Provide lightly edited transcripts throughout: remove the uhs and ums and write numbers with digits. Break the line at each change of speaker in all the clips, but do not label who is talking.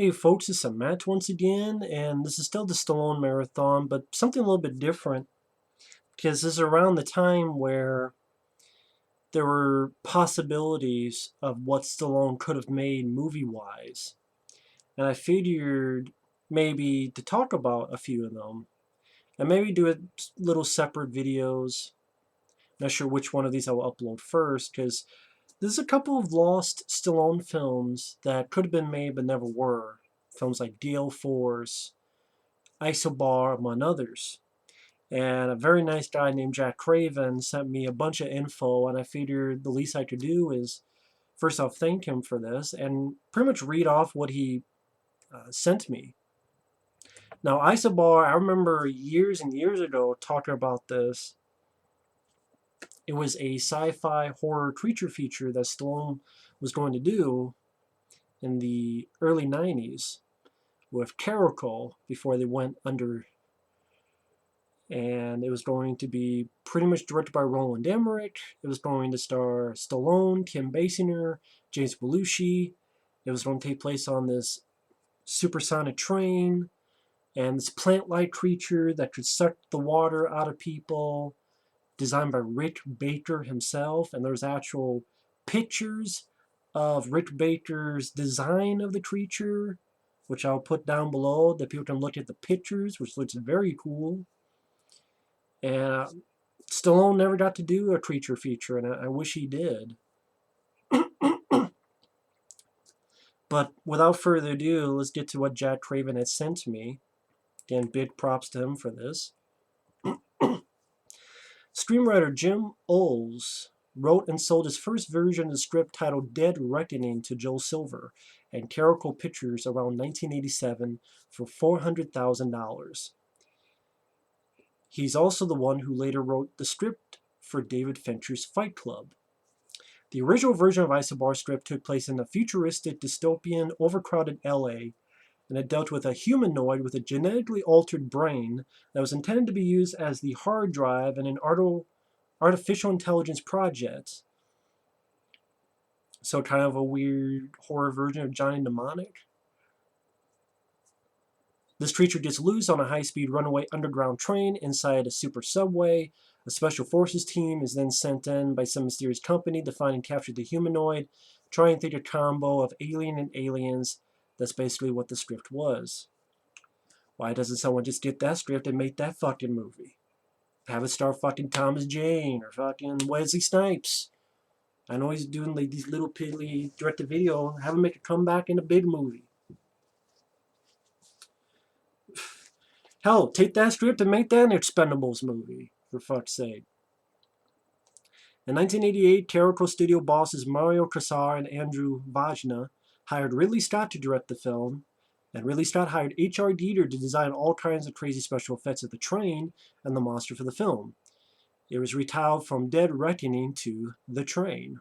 Hey folks, it's Matt once again, and this is still the Stallone Marathon, but something a little bit different, because this is around the time where there were possibilities of what Stallone could have made movie-wise. And I figured maybe to talk about a few of them, and maybe do little separate videos. Not sure which one of these I'll upload first, because there's a couple of lost Stallone films that could have been made but never were. Films like Gale Force, Isobar, among others. And a very nice guy named Jack Craven sent me a bunch of info, and I figured the least I could do is first off thank him for this and pretty much read off what he sent me. Now, Isobar, I remember years and years ago talking about this. It was a sci-fi horror creature feature that Stallone was going to do in the early 90s with Caracal before they went under, and it was going to be pretty much directed by Roland Emmerich. It was going to star Stallone, Kim Basinger, James Belushi. It was going to take place on this supersonic train, and this plant-like creature that could suck the water out of people, designed by Rick Baker himself. And there's actual pictures of Rick Baker's design of the creature, which I'll put down below that people can look at the pictures, which looks very cool. And Stallone never got to do a creature feature, and I wish he did. But without further ado, let's get to what Jack Craven had sent me. Again, big props to him for this. Screenwriter Jim Olds wrote and sold his first version of the script titled Dead Reckoning to Joel Silver and Caracal Pictures around 1987 for $400,000. He's also the one who later wrote the script for David Fincher's Fight Club. The original version of Isobar's script took place in a futuristic, dystopian, overcrowded LA, and it dealt with a humanoid with a genetically altered brain that was intended to be used as the hard drive in an artificial intelligence project. So kind of a weird horror version of Johnny Mnemonic. This creature gets loose on a high-speed runaway underground train inside a super subway. A special forces team is then sent in by some mysterious company to find and capture the humanoid, try and think a combo of alien and aliens. That's basically what the script was. Why doesn't someone just get that script and make that fucking movie? Have it star fucking Thomas Jane or fucking Wesley Snipes. I know he's doing like these little piddly direct-to-video. Have him make a comeback in a big movie. Hell, take that script and make that an Expendables movie, for fuck's sake. In 1988, Caracal studio bosses Mario Kassar and Andrew Vajna hired Ridley Scott to direct the film, and Ridley Scott hired H.R. Dieter to design all kinds of crazy special effects of the train and the monster for the film. It was retitled from Dead Reckoning to The Train.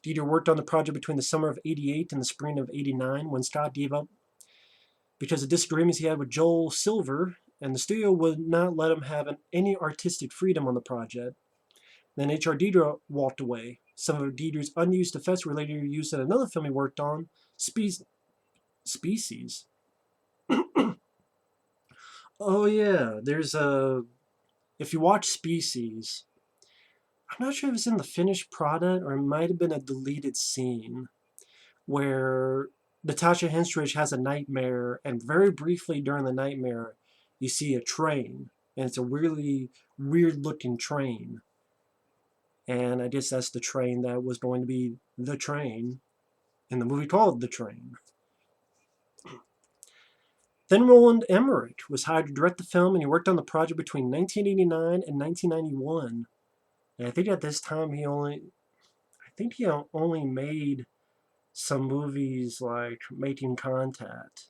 Dieter worked on the project between the summer of '88 and the spring of '89 when Scott gave up because of disagreements he had with Joel Silver, and the studio would not let him have any artistic freedom on the project. Then H.R. Dieter walked away. Some of Dieter's unused effects were later used in another film he worked on, Species. Oh yeah, there's a... If you watch Species, I'm not sure if it's in the finished product or it might have been a deleted scene where Natasha Henstridge has a nightmare, and very briefly during the nightmare, you see a train, and it's a really weird-looking train. And I guess that's the train that was going to be The Train in the movie called The Train. Then Roland Emmerich was hired to direct the film, and he worked on the project between 1989 and 1991. And I think at this time he only made some movies like Making Contact,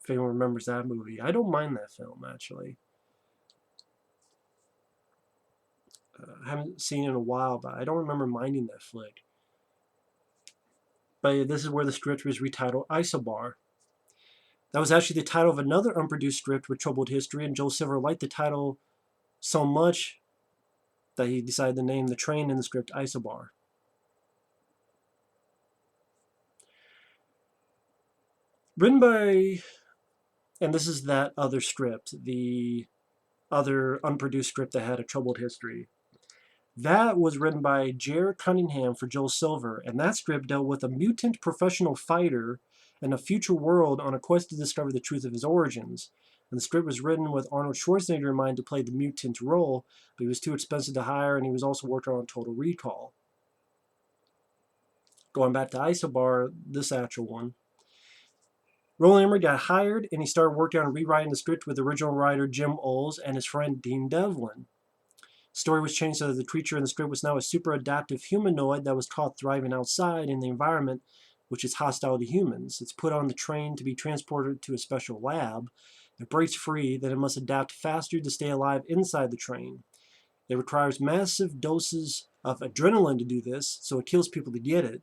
if anyone remembers that movie. I don't mind that film, actually. I haven't seen it in a while, but I don't remember minding that flick. But this is where the script was retitled Isobar. That was actually the title of another unproduced script with troubled history, and Joel Silver liked the title so much that he decided to name the train in the script Isobar. Written by, and this is that other script, the other unproduced script that had a troubled history. That was written by Jared Cunningham for Joel Silver, and that script dealt with a mutant professional fighter in a future world on a quest to discover the truth of his origins. And the script was written with Arnold Schwarzenegger in mind to play the mutant role, but he was too expensive to hire, and he was also working on Total Recall. Going back to Isobar, this actual one. Roland Emmerich got hired, and he started working on rewriting the script with original writer Jim Olds and his friend Dean Devlin. Story was changed so that the creature in the script was now a super adaptive humanoid that was caught thriving outside in the environment, which is hostile to humans. It's put on the train to be transported to a special lab. It breaks free, then it must adapt faster to stay alive inside the train. It requires massive doses of adrenaline to do this, so it kills people to get it.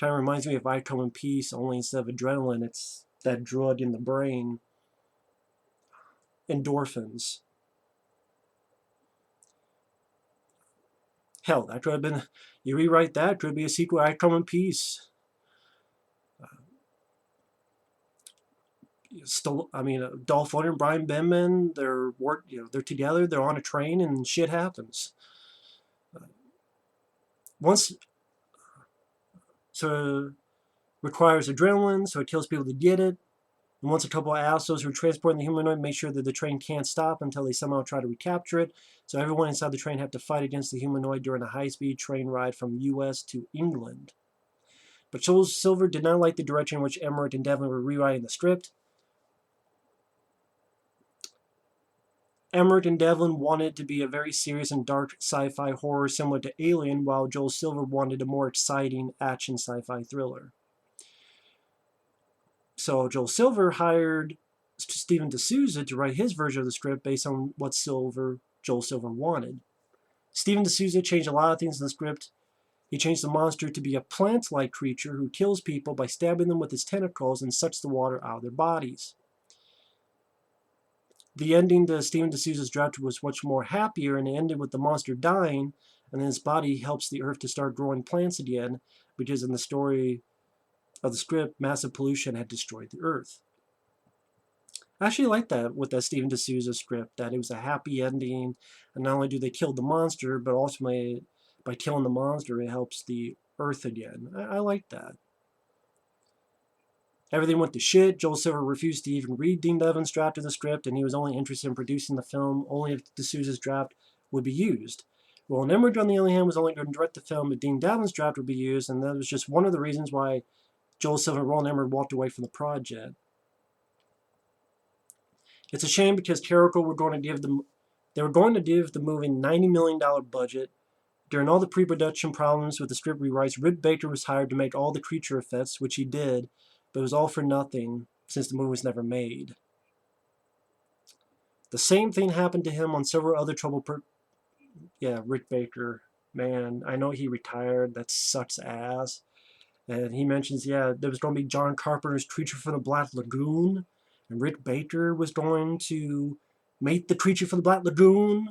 Kind of reminds me of I Come in Peace, only instead of adrenaline, it's that drug in the brain, endorphins. Hell, that could have been, you rewrite that, could be a sequel, I Come in Peace. Dolph Lundgren and Brian Benman, they're together, they're on a train, and shit happens. Once, so it requires adrenaline, so it kills people to get it. And once a couple of assholes who are transporting the humanoid make sure that the train can't stop until they somehow try to recapture it. So everyone inside the train have to fight against the humanoid during a high-speed train ride from US to England. But Joel Silver did not like the direction in which Emmerich and Devlin were rewriting the script. Emmerich and Devlin wanted to be a very serious and dark sci-fi horror similar to Alien, while Joel Silver wanted a more exciting action sci-fi thriller. So Joel Silver hired Steven D'Souza to write his version of the script based on what Joel Silver wanted. Steven D'Souza changed a lot of things in the script. He changed the monster to be a plant-like creature who kills people by stabbing them with his tentacles and sucks the water out of their bodies. The ending to Steven D'Souza's draft was much more happier, and it ended with the monster dying, and then his body helps the earth to start growing plants again, because in the story of the script, massive pollution had destroyed the earth. I actually like that with that Steven D'Souza script, that it was a happy ending, and not only do they kill the monster, but ultimately, by killing the monster, it helps the earth again. I like that. Everything went to shit. Joel Silver refused to even read Dean Devlin's draft of the script, and he was only interested in producing the film only if D'Souza's draft would be used. Roland Emmerich, on the other hand, was only going to direct the film if Dean Devlin's draft would be used, and that was just one of the reasons why Joel Silver and Roland Emmerich walked away from the project. It's a shame because Carrico were going to give the movie $90 million budget. During all the pre-production problems with the script rewrites, Rick Baker was hired to make all the creature effects, which he did, but it was all for nothing since the movie was never made. The same thing happened to him on several other Rick Baker, man, I know he retired, that sucks ass. And he mentions, there was going to be John Carpenter's Creature from the Black Lagoon, and Rick Baker was going to make the Creature from the Black Lagoon.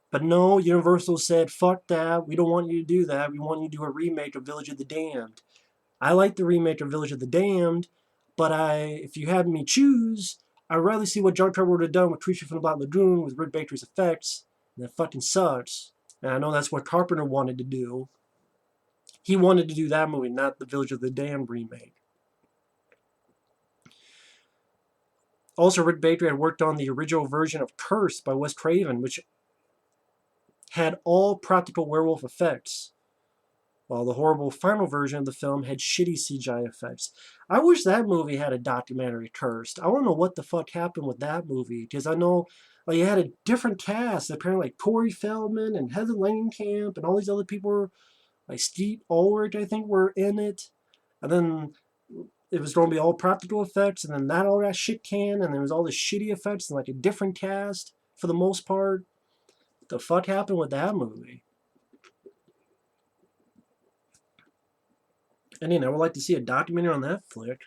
But no, Universal said, fuck that, we don't want you to do that, we want you to do a remake of Village of the Damned. I like the remake of Village of the Damned, but if you had me choose, I'd rather see what John Carpenter would have done with Creature from the Black Lagoon with Rick Baker's effects, and that fucking sucks. And I know that's what Carpenter wanted to do. He wanted to do that movie, not the Village of the Damned remake. Also, Rick Baker had worked on the original version of Cursed by Wes Craven, which had all practical werewolf effects, while the horrible final version of the film had shitty CGI effects. I wish that movie had a documentary, Cursed. I want to know what the fuck happened with that movie, because I know you had a different cast. Apparently, like Corey Feldman and Heather Langenkamp and all these other people were, like Steve Ulrich, I think, were in it. And then it was going to be all practical effects, and then that all got shit canned, and there was all this shitty effects and like a different cast for the most part. What the fuck happened with that movie? And I would like to see a documentary on that flick.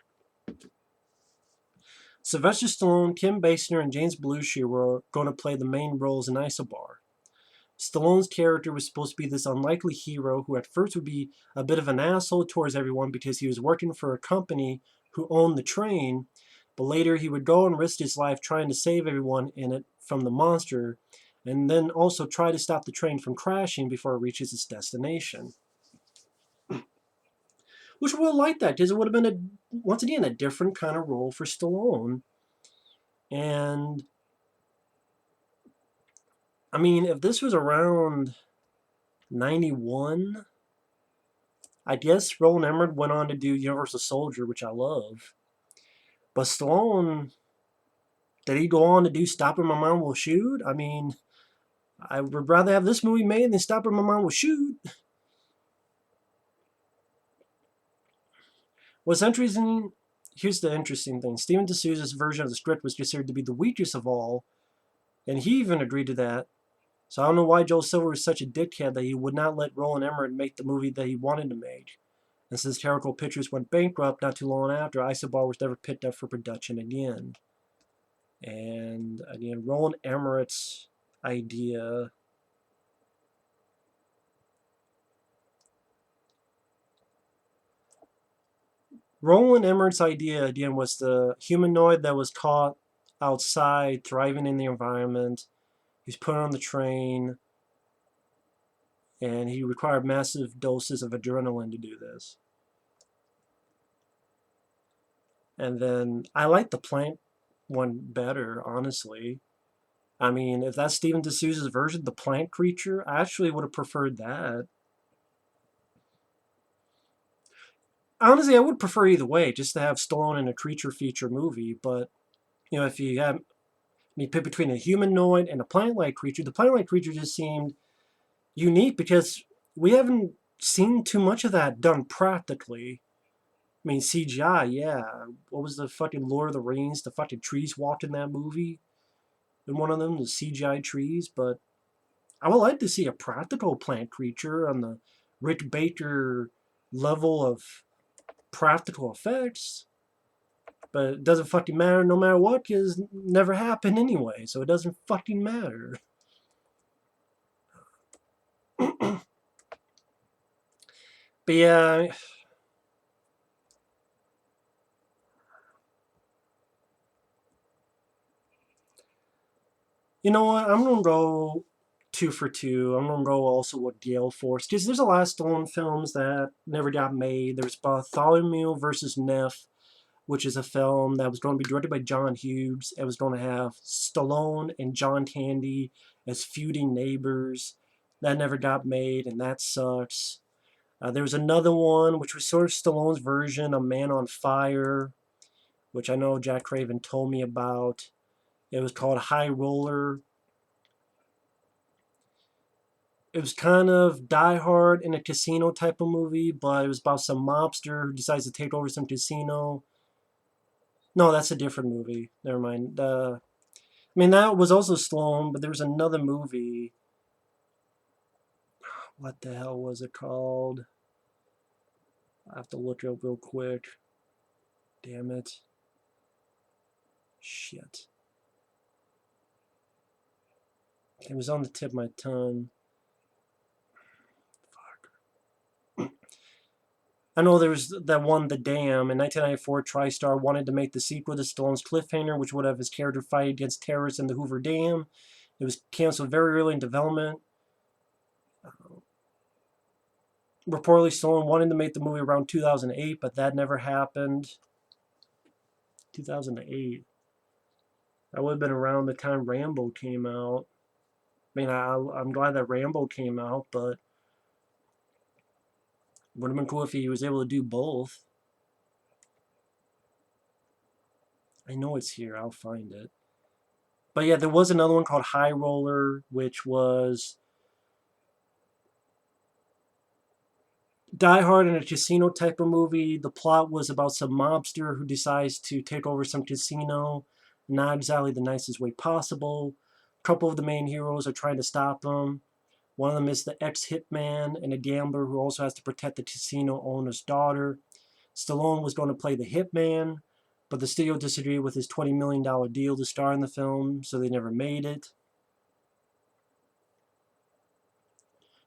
Sylvester Stallone, Kim Basinger, and James Belushi were going to play the main roles in Isobar. Stallone's character was supposed to be this unlikely hero who at first would be a bit of an asshole towards everyone because he was working for a company who owned the train, but later he would go and risk his life trying to save everyone in it from the monster, and then also try to stop the train from crashing before it reaches its destination. Which would have liked that, because it would have been, once again, a different kind of role for Stallone. And, I mean, if this was around 91, I guess Roland Emmerich went on to do Universal Soldier, which I love. But Stallone, did he go on to do Stopping My Mom Will Shoot? I mean, I would rather have this movie made than Stopping My Mom Will Shoot. What's interesting, here's the interesting thing. Steven D'Souza's version of the script was considered to be the weakest of all, and he even agreed to that. So I don't know why Joel Silver was such a dickhead that he would not let Roland Emmerich make the movie that he wanted to make. And since Terrible Pictures went bankrupt not too long after, Isobar was never picked up for production again. And again, Roland Emmerich's idea. Roland Emmerich's idea, again, was the humanoid that was caught outside, thriving in the environment. He's put on the train, and he required massive doses of adrenaline to do this. And then I like the plant one better, honestly. I mean, if that's Steven D'Souza's version, the plant creature, I actually would have preferred that. Honestly, I would prefer either way, just to have Stallone in a creature feature movie. But, you know, if you have me pick between a humanoid and a plant-like creature, the plant-like creature just seemed unique because we haven't seen too much of that done practically. I mean, CGI, yeah. What was the fucking Lord of the Rings? The fucking trees walked in that movie. And one of them, the CGI trees. But I would like to see a practical plant creature on the Rick Baker level of practical effects. But it doesn't fucking matter no matter what, because it never happened anyway. So it doesn't fucking matter. But yeah, you know what? I'm gonna go 2 for 2. I'm gonna go also with Gale Force because there's a lot of Stallone films that never got made. There's Bartholomew versus Neff, which is a film that was going to be directed by John Hughes. It was going to have Stallone and John Candy as feuding neighbors. That never got made, and that sucks. There was another one, which was sort of Stallone's version, A Man on Fire, which I know Jack Craven told me about. It was called High Roller. It was kind of Die Hard in a casino type of movie, but it was about some mobster who decides to take over some casino. No, that's a different movie. Never mind. I mean, that was also Stallone, but there was another movie. What the hell was it called? I have to look it up real quick. Damn it. Shit. It was on the tip of my tongue. I know there was that one, The Dam. In 1994, TriStar wanted to make the sequel to Stallone's Cliffhanger, which would have his character fight against terrorists in the Hoover Dam. It was canceled very early in development. Reportedly, Stallone wanted to make the movie around 2008, but that never happened. 2008. That would have been around the time Rambo came out. I mean, I'm glad that Rambo came out, but would have been cool if he was able to do both. I know it's here. I'll find it. But yeah, there was another one called High Roller, which was Die Hard in a casino type of movie. The plot was about some mobster who decides to take over some casino, not exactly the nicest way possible. A couple of the main heroes are trying to stop him. One of them is the ex-hitman and a gambler who also has to protect the casino owner's daughter. Stallone was going to play the hitman, but the studio disagreed with his $20 million deal to star in the film, so they never made it.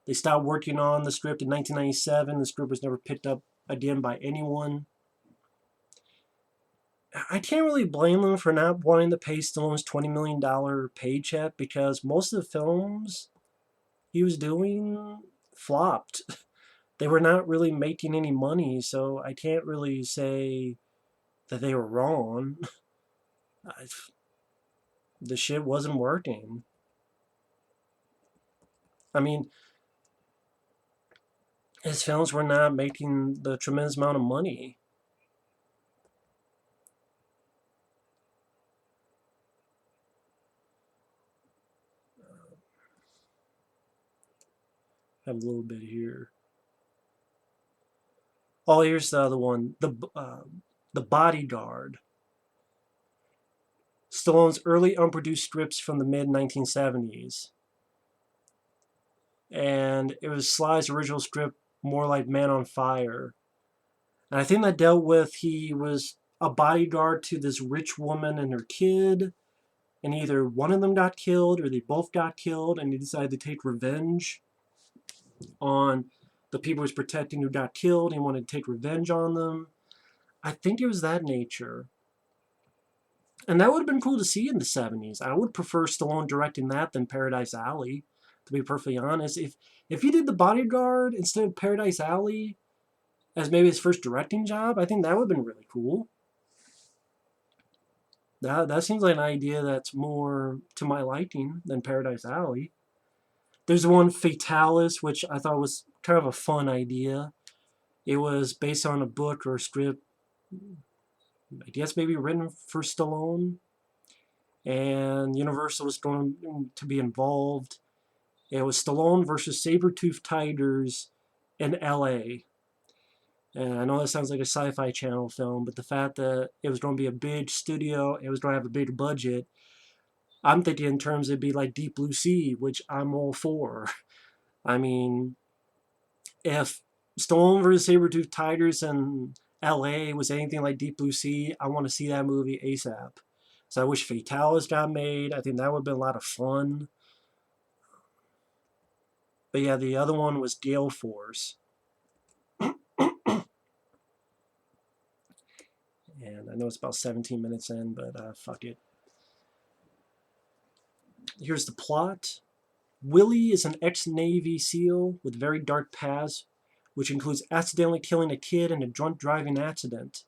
They stopped working on the script in 1997. The script was never picked up again by anyone. I can't really blame them for not wanting to pay Stallone's $20 million paycheck because most of the films he was doing flopped. They were not really making any money, so I can't really say that they were wrong. The shit wasn't working. I mean, his films were not making the tremendous amount of money. I have a little bit here. Oh, here's the other one. The Bodyguard. Stallone's early unproduced strips from the mid 1970s. And it was Sly's original script, more like Man on Fire. And I think that dealt with he was a bodyguard to this rich woman and her kid, and either one of them got killed or they both got killed, and he decided to take revenge on the people he was protecting who got killed. He wanted to take revenge on them. I think it was that nature. And that would have been cool to see in the 70s. I would prefer Stallone directing that than Paradise Alley, to be perfectly honest. If he did The Bodyguard instead of Paradise Alley as maybe his first directing job, I think that would have been really cool. That seems like an idea that's more to my liking than Paradise Alley. There's one Fatalis, which I thought was kind of a fun idea. It was based on a book or a script, I guess maybe written for Stallone, and Universal was going to be involved. It was Stallone versus saber-toothed tigers in L.A. And I know that sounds like a Sci-Fi Channel film, but the fact that it was going to be a big studio, it was going to have a big budget, I'm thinking in terms it'd be like Deep Blue Sea, which I'm all for. I mean, if Stallone vs. Saber-Tooth Tigers in LA was anything like Deep Blue Sea, I want to see that movie ASAP. So I wish Fatalis got made. I think that would have been a lot of fun. But yeah, the other one was Gale Force. And I know it's about 17 minutes in, but fuck it. Here's the plot. Willie is an ex-Navy SEAL with very dark past, which includes accidentally killing a kid in a drunk driving accident.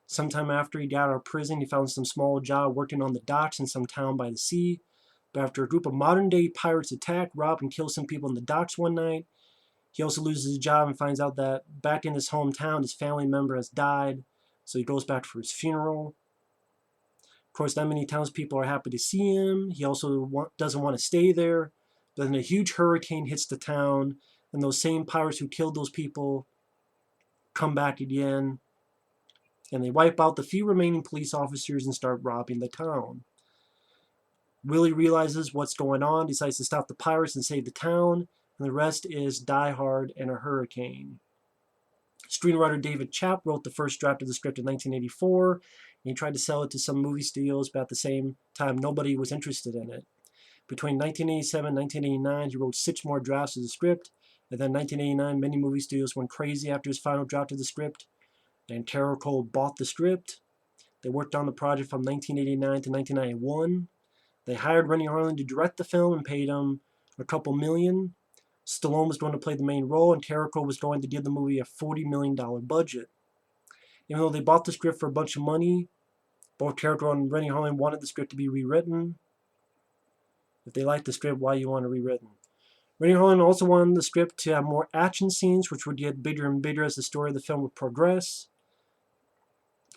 Sometime after he got out of prison, he found some small job working on the docks in some town by the sea. But after a group of modern-day pirates attack, rob, and kill some people in the docks one night, he also loses his job and finds out that back in his hometown, his family member has died, so he goes back for his funeral. Of course, not many townspeople are happy to see him. He also doesn't want to stay there. But then a huge hurricane hits the town, and those same pirates who killed those people come back again, and they wipe out the few remaining police officers and start robbing the town. Willie realizes what's going on, decides to stop the pirates and save the town, and the rest is Die Hard and a hurricane. Screenwriter David Chapp wrote the first draft of the script in 1984, and he tried to sell it to some movie studios, but at the same time, nobody was interested in it. Between 1987 and 1989, he wrote 6 more drafts of the script, and then in 1989, many movie studios went crazy after his final draft of the script, and Carol Cole bought the script. They worked on the project from 1989 to 1991. They hired Rennie Harlin to direct the film and paid him a couple million. Stallone was going to play the main role, and Carol Cole was going to give the movie a $40 million budget. Even though they bought the script for a bunch of money, both Carol Cole and Rennie Harlin wanted the script to be rewritten. If they liked the script, why you want it rewritten? Rennie Harlin also wanted the script to have more action scenes, which would get bigger and bigger as the story of the film would progress.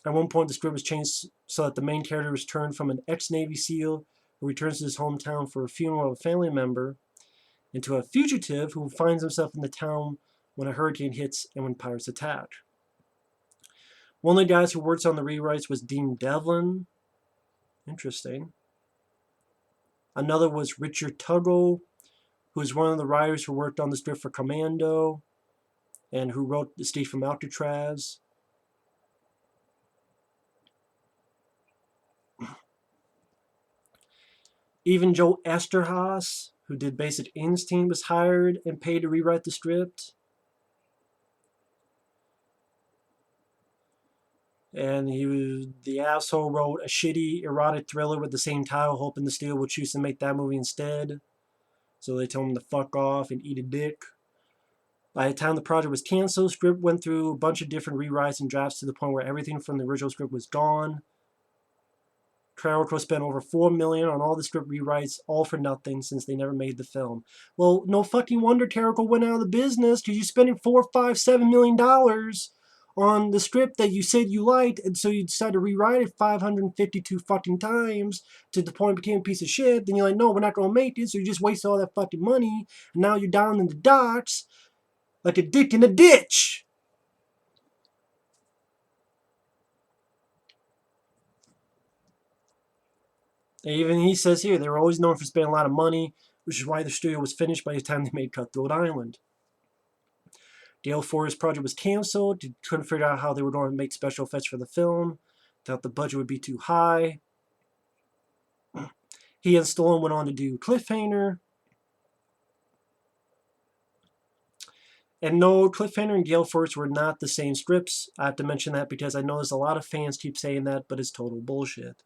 At one point, the script was changed so that the main character was turned from an ex-Navy SEAL who returns to his hometown for a funeral of a family member into a fugitive who finds himself in the town when a hurricane hits and when pirates attack. One of the guys who works on the rewrites was Dean Devlin. Interesting. Another was Richard Tuggle, who is one of the writers who worked on the script for Commando and who wrote Escape from Alcatraz. Even Joe Esterhaas, who did Basic Instinct, was hired and paid to rewrite the script. And the asshole wrote a shitty erotic thriller with the same title, hoping the studio would choose to make that movie instead. So they told him to fuck off and eat a dick. By the time the project was canceled, the script went through a bunch of different rewrites and drafts to the point where everything from the original script was gone. Trevor spent over $4 million on all the script rewrites, all for nothing, since they never made the film. Well, no fucking wonder Terrical went out of the business, because you're spending $4, $5, $7 million on the script that you said you liked, and so you decided to rewrite it 552 fucking times to the point it became a piece of shit. Then you're like, no, we're not gonna make it, so you just wasted all that fucking money, and now you're down in the docks like a dick in a ditch. Even he says here, they were always known for spending a lot of money, which is why the studio was finished by the time they made Cutthroat Island. Gale Force project was canceled. They couldn't figure out how they were going to make special effects for the film. Thought the budget would be too high. He and Stallone went on to do Cliffhanger. And no, Cliffhanger and Gale Force were not the same scripts. I have to mention that because I know there's a lot of fans keep saying that, but it's total bullshit.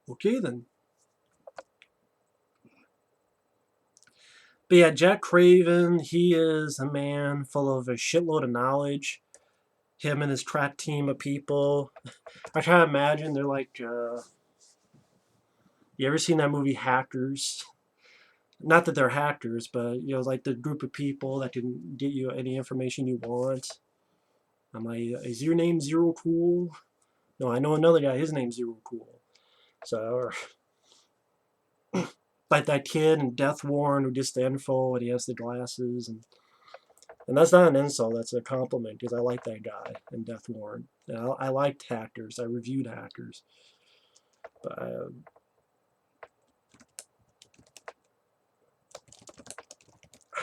Okay then. But yeah, Jack Craven, he is a man full of a shitload of knowledge. Him and his crack team of people. I try to imagine they're like, you ever seen that movie Hackers? Not that they're hackers, but like the group of people that can get you any information you want. I'm like, is your name Zero Cool? No, I know another guy. His name's Zero Cool. So, like that kid in Death Warrant who gets the info and he has the glasses, and that's not an insult. That's a compliment because I like that guy in Death Warrant. I liked Hackers. I reviewed Hackers, but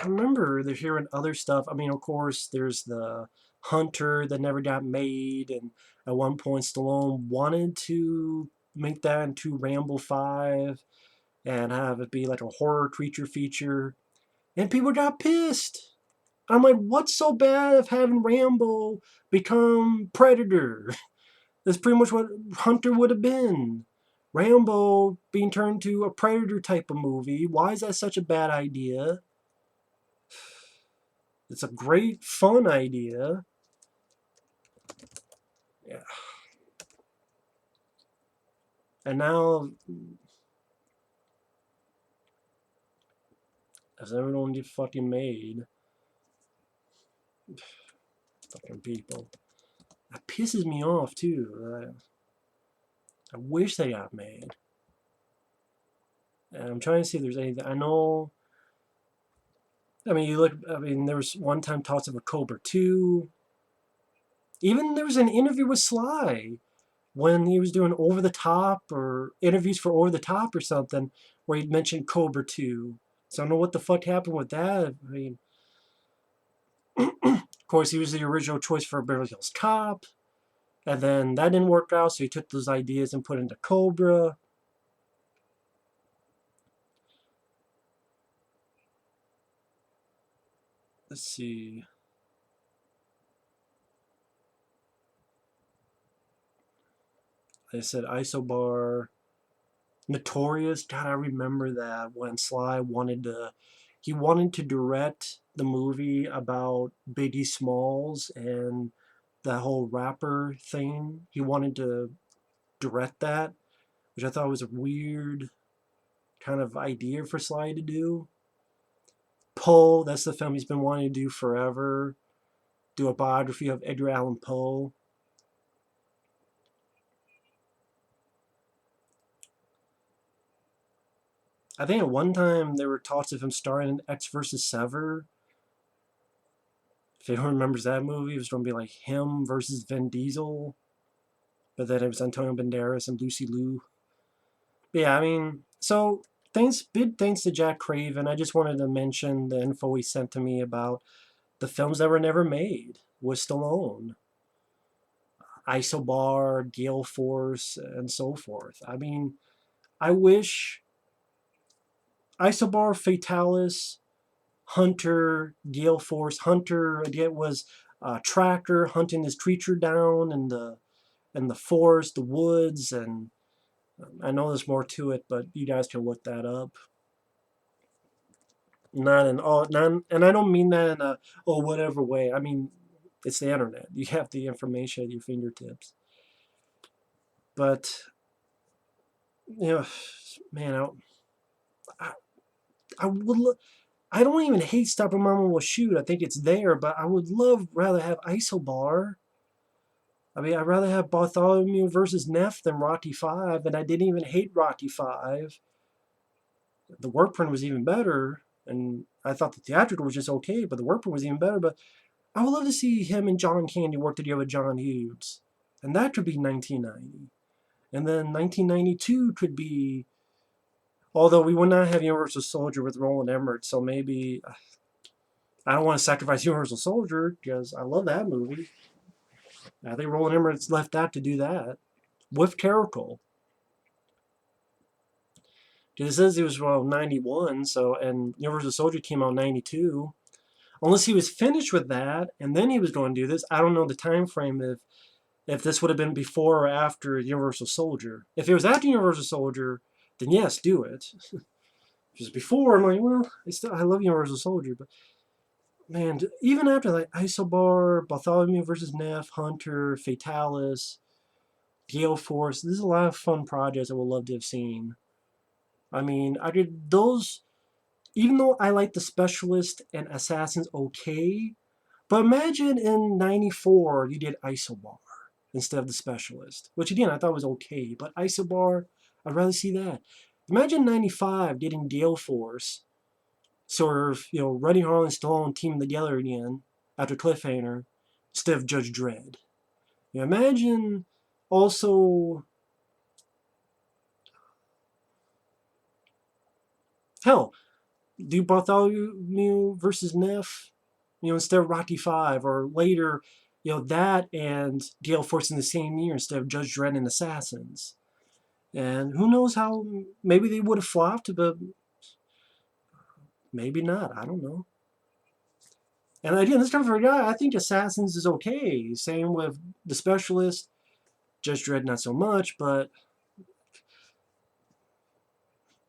I remember hearing other stuff. I mean, of course, there's the Hunter that never got made, and at one point Stallone wanted to make that into Rambo 5 and have it be like a horror creature feature, and people got pissed. I'm like, what's so bad of having Rambo become Predator? That's pretty much what Hunter would have been. Rambo being turned to a Predator type of movie. Why is that such a bad idea? It's a great, fun idea. Yeah. And now, has everyone get fucking made? Fucking people. That pisses me off, too. I wish they got made. And I'm trying to see if there's anything. I know. I mean, you look. I mean, there was one time talks of a Cobra 2. Even there was an interview with Sly when he was doing Over the Top or interviews for Over the Top or something, where he mentioned Cobra 2. So I don't know what the fuck happened with that. I mean, of course, he was the original choice for Beverly Hills Cop, and then that didn't work out, so he took those ideas and put into Cobra. Let's see. I said Isobar. Notorious. God, I remember that when Sly he wanted to direct the movie about Biggie Smalls and that whole rapper thing. He wanted to direct that, which I thought was a weird kind of idea for Sly to do. Poe, that's the film he's been wanting to do forever. Do a biography of Edgar Allan Poe. I think at one time there were talks of him starring in X versus Sever. If anyone remembers that movie, it was going to be like him versus Vin Diesel. But then it was Antonio Banderas and Lucy Liu. But yeah, I mean, so big thanks to Jack Craven. I just wanted to mention the info he sent to me about the films that were never made with Stallone. Isobar, Gale Force, and so forth. I mean, I wish Isobar, Fatalis, Hunter, Gale Force. Hunter again was a tracker hunting this creature down in the forest, the woods, and I know there's more to it, but you guys can look that up. Not in all, not, and I don't mean that in a oh whatever way. I mean it's the internet. You have the information at your fingertips. But you know, man, I, I would. I don't even hate Stop a Mama Will Shoot. I think it's there, but I would rather have Isobar. I mean, I'd rather have Bartholomew versus Neff than Rocky 5, and I didn't even hate Rocky 5. The work print was even better, and I thought the theatrical was just okay, but the work print was even better. But I would love to see him and John Candy work together with John Hughes, and that could be 1990. And then 1992 could be, although we would not have Universal Soldier with Roland Emmerich, so maybe I don't want to sacrifice Universal Soldier because I love that movie. I think Roland Emmerich left that to do that with Caracol. Because it says he was 91, so and Universal Soldier came out 92. Unless he was finished with that and then he was going to do this, I don't know the time frame if this would have been before or after Universal Soldier. If it was after Universal Soldier, then yes, do it. Because before, I'm like, well, I love Universal Soldier, but man, even after like Isobar, Bartholomew versus Neff, Hunter, Fatalis, Gale Force, there's a lot of fun projects I would love to have seen. I mean, I did those, even though I like the Specialist and Assassins okay, but imagine in 94 you did Isobar instead of the Specialist, which again I thought was okay, but Isobar, I'd rather see that. Imagine 95 getting Gale Force, sort of, Reddy Hall and Stallone teaming together again after Cliffhanger instead of Judge Dredd. Imagine also, hell, do Bartholomew versus Neff, instead of Rocky 5, or later, that and Gale Force in the same year instead of Judge Dredd and Assassins. And who knows how, maybe they would have flopped, but maybe not. I don't know. And again, this comes from a guy, I think Assassins is okay. Same with The Specialist. Judge Dredd, not so much, but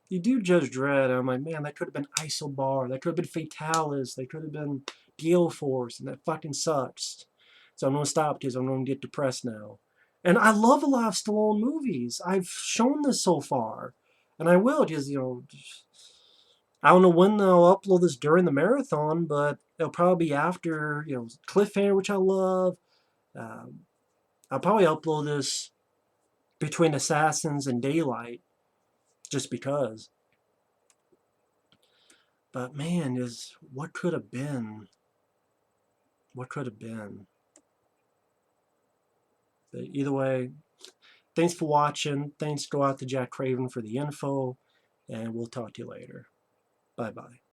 you do Judge Dredd, I'm like, man, that could have been Isobar, that could have been Fatalis, that could have been Gale Force, and that fucking sucks. So I'm going to stop because I'm going to get depressed now. And I love a lot of Stallone movies. I've shown this so far. And I will, because, I don't know when they'll upload this during the marathon, but it'll probably be after, Cliffhanger, which I love. Um, I'll probably upload this between Assassins and Daylight, just because. But man, is what could have been. What could have been. But either way, thanks for watching. Thanks go out to Jack Craven for the info, and we'll talk to you later. Bye-bye.